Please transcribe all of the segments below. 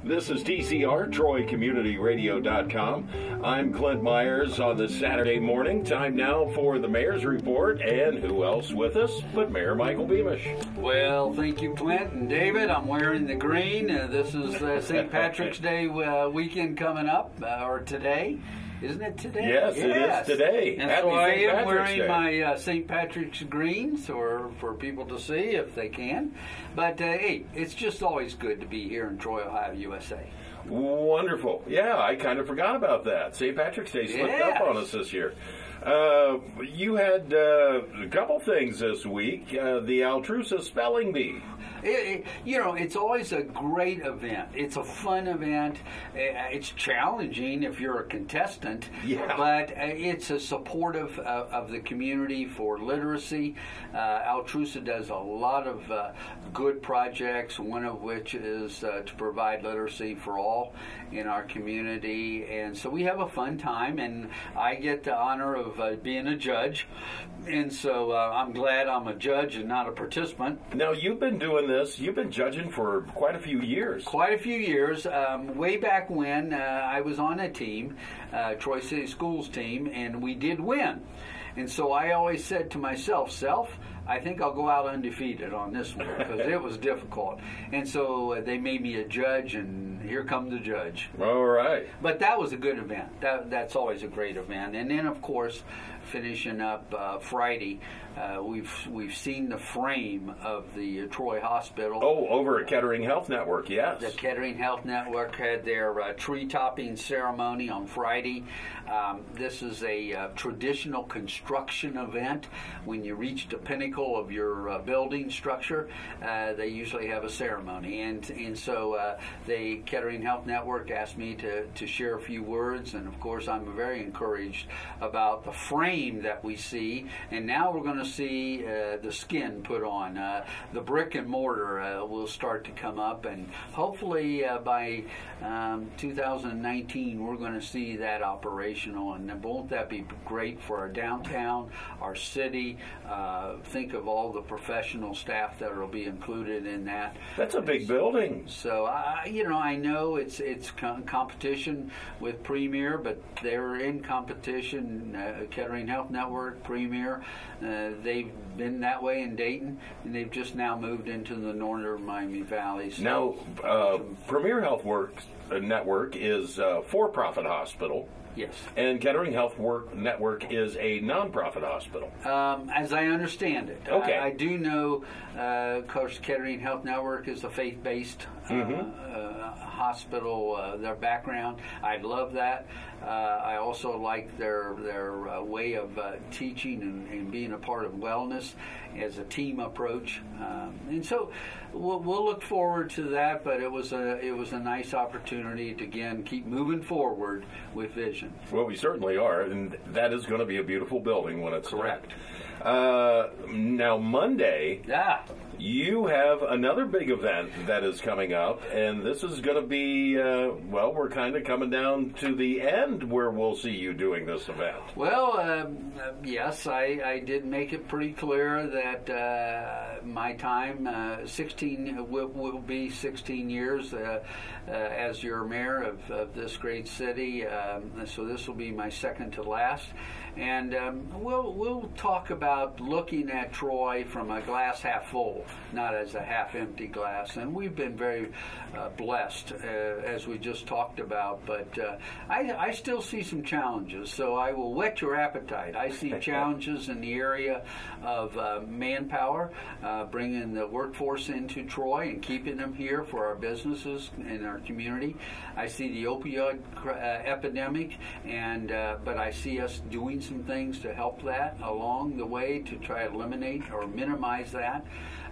This is TCR, TroyCommunityRadio.com. I'm Clint Myers on this Saturday morning. Time now for the Mayor's Report. And who else with us but Mayor Michael Beamish? Well, thank you, Clint and David. I'm wearing the green. This is St. Patrick's Day weekend coming up, or today. Isn't it today? Yes, it is today. And so I am wearing my St. Patrick's greens for people to see if they can. But, hey, it's just always good to be here in Troy, Ohio, USA. Wonderful. Yeah, I kind of forgot about that. St. Patrick's Day slipped up on us this year. You had a couple things this week. The Altrusa Spelling Bee. It's always a great event. It's a fun event. It's challenging if you're a contestant, but it's a supportive of the community for literacy. Altrusa does a lot of good projects, one of which is to provide literacy for all in our community. And so we have a fun time, and I get the honor of being a judge. And so I'm glad I'm a judge and not a participant. Now, you've been doing this, you've been judging for quite a few years. Quite a few years. Way back when I was on a team, Troy City Schools team, and we did win. And so I always said to myself, I think I'll go out undefeated on this one because it was difficult. And so they made me a judge, and here comes the judge. All right. But that was a good event. That's always a great event. And then, of course, finishing up Friday, we've seen the frame of the Troy Hospital. Oh, over at Kettering Health Network, yes. The Kettering Health Network had their tree topping ceremony on Friday. This is a traditional construction event. When you reach the pinnacle of your building structure, they usually have a ceremony. And so the Kettering Health Network asked me to share a few words, and of course I'm very encouraged about the frame that we see, and now we're going to see the skin put on. The brick and mortar will start to come up, and hopefully by 2019 we're going to see that operational, and won't that be great for our downtown, our city? Think of all the professional staff that will be included in that. That's a big building. So I know it's competition with Premier, but they're in competition. Kettering Health Network, Premier, they've been that way in Dayton, and they've just now moved into the northern Miami Valley. So, now, Premier Health Network is a for-profit hospital. Yes. And Kettering Health Network is a nonprofit hospital. As I understand it. Okay. I do know, of course, Kettering Health Network is a faith-based hospital, their background. I love that. I also like their way of teaching and being a part of wellness as a team approach. And so we'll look forward to that, but it was a nice opportunity to, again, keep moving forward with vision. Well, we certainly are, and that is going to be a beautiful building when it's correct. Now, Monday, you have another big event that is coming up, and this is going to be, we're kind of coming down to the end where we'll see you doing this event. Well, yes, I did make it pretty clear that my time, 16, will be 16 years as your mayor of this great city, so this will be my second to last. And we'll talk about looking at Troy from a glass half full, not as a half empty glass. And we've been very blessed, as we just talked about. But I still see some challenges, so I will whet your appetite. I see challenges in the area of manpower, bringing the workforce into Troy and keeping them here for our businesses and our community. I see the opioid epidemic, and but I see us doing some things to help that along the way to try to eliminate or minimize that.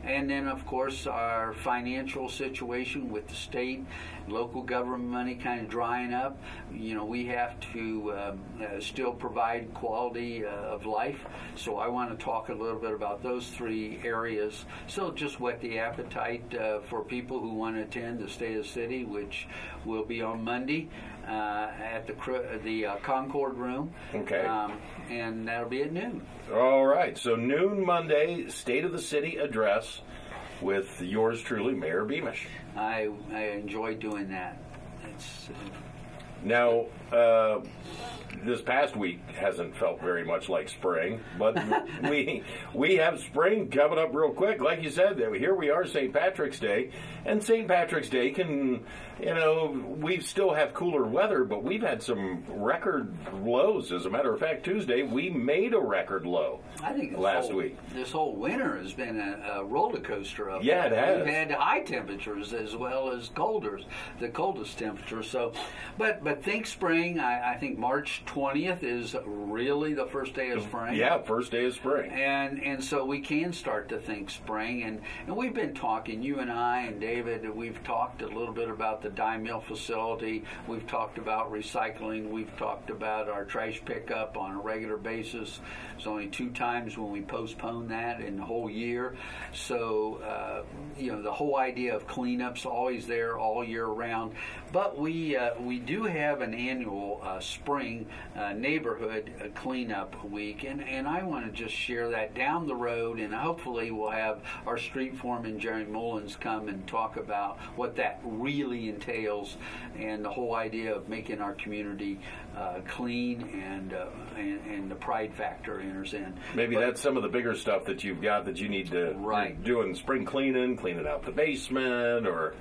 And then, of course, our financial situation with the state, local government money kind of drying up. You know, we have to still provide quality of life. So I want to talk a little bit about those three areas. So just whet the appetite for people who want to attend the State of the City, which will be on Monday at the Concord Room. Okay. And that'll be at noon. All right. So noon Monday, State of the City address. with yours truly, Mayor Beamish. I enjoy doing that. It's now, this past week hasn't felt very much like spring, but we have spring coming up real quick. Like you said, here we are, St. Patrick's Day, and St. Patrick's Day can, we still have cooler weather, but we've had some record lows. As a matter of fact, Tuesday we made a record low. I think last week. This whole winter has been a roller coaster up. Yeah, it has. We've had high temperatures as well as the coldest temperatures. So, but think spring. I think March 20th is really the first day of spring. Yeah, first day of spring. And so we can start to think spring. And we've been talking, you and I and David, we've talked a little bit about the dye mill facility. We've talked about recycling. We've talked about our trash pickup on a regular basis. It's only 2 times when we postpone that in the whole year. So, the whole idea of cleanup's always there all year round. But we do have an annual spring neighborhood cleanup week, and I want to just share that down the road, and hopefully we'll have our street foreman Jerry Mullins come and talk about what that really entails and the whole idea of making our community clean and the pride factor enters in. Maybe that's some of the bigger stuff that you've got that you need to do in spring cleaning out the basement or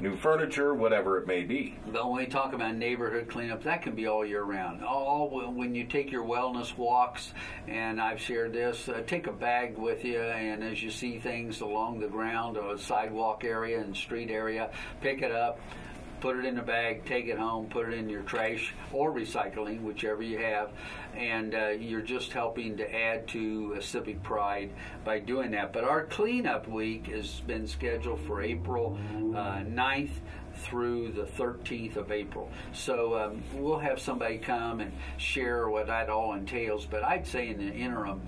new furniture, whatever it may be. But when we talk about neighborhood cleanup, that can be all year round. When you take your wellness walks, and I've shared this, take a bag with you, and as you see things along the ground or sidewalk area and street area, pick it up, put it in a bag, take it home, put it in your trash or recycling, whichever you have, and you're just helping to add to civic pride by doing that. But our cleanup week has been scheduled for April 9th through the 13th of April. So we'll have somebody come and share what that all entails, but I'd say in the interim,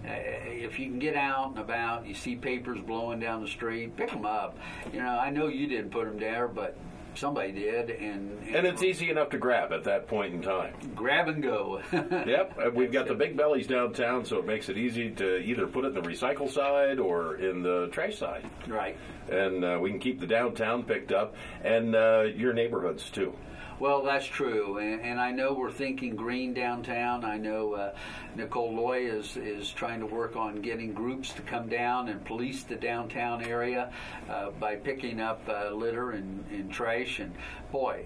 if you can get out and about, you see papers blowing down the street, pick them up. I know you didn't put them there, but somebody did, and it's easy enough to grab at that point in time. Grab and go. Yep, we've got the big bellies downtown, so it makes it easy to either put it in the recycle side or in the trash side. Right. And we can keep the downtown picked up, and your neighborhoods too. Well, that's true, and I know we're thinking green downtown. I know Nicole Loy is trying to work on getting groups to come down and police the downtown area by picking up litter and trash. And boy,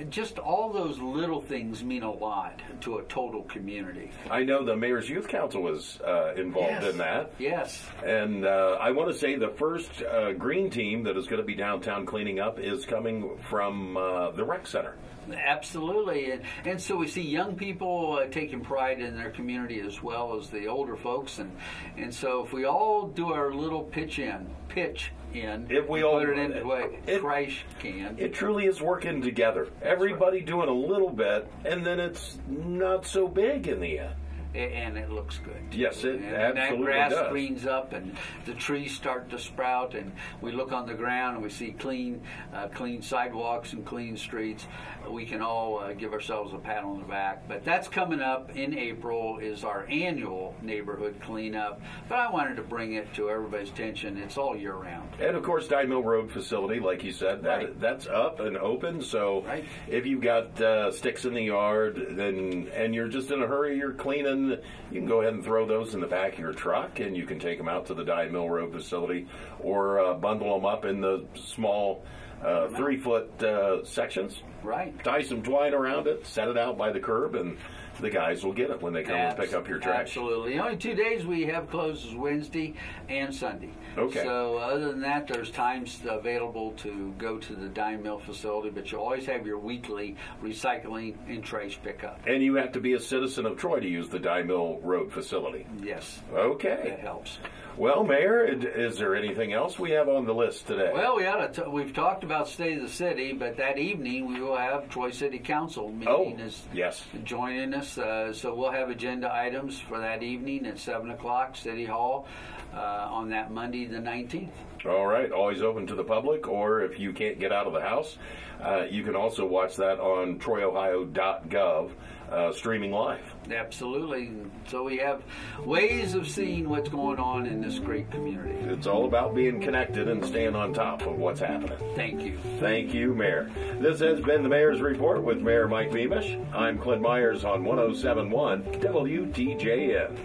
just all those little things mean a lot to a total community. I know the Mayor's Youth Council was involved in that. Yes. And I want to say the first green team that is going to be downtown cleaning up is coming from the rec center. Absolutely, and so we see young people taking pride in their community as well as the older folks, and so if we all do our little pitch in, if we all put it into a trash can, it truly is working together. Everybody doing a little bit, and then it's not so big in the end. And it looks good. Yes, it absolutely that grass does. greens up, and the trees start to sprout, and we look on the ground and we see clean sidewalks and clean streets. We can all give ourselves a pat on the back. But that's coming up in April is our annual neighborhood cleanup. But I wanted to bring it to everybody's attention. It's all year round. And of course, Dye Mill Road facility, like you said, that's up and open. So if you've got sticks in the yard, and you're just in a hurry, you're cleaning, you can go ahead and throw those in the back of your truck, and you can take them out to the Dye Mill Road facility, or bundle them up in the small 3-foot sections. Right. Tie some twine around it, set it out by the curb, and the guys will get it when they come and pick up your trash. Absolutely. The only 2 days we have closed is Wednesday and Sunday. Okay. So other than that, there's times available to go to the Dye Mill facility, but you always have your weekly recycling and trash pickup. And you have to be a citizen of Troy to use the Dye Mill Road facility. Yes. Okay. That helps. Well, Mayor, is there anything else we have on the list today? Well, we've talked about State of the City, but that evening we will have Troy City Council meeting joining us. So we'll have agenda items for that evening at 7 o'clock, City Hall, on that Monday the 19th. All right. Always open to the public, or if you can't get out of the house, You can also watch that on troyohio.gov, streaming live. Absolutely. So we have ways of seeing what's going on in this great community. It's all about being connected and staying on top of what's happening. Thank you. Thank you, Mayor. This has been the Mayor's Report with Mayor Mike Beamish. I'm Clint Myers on 107.1 WTJN.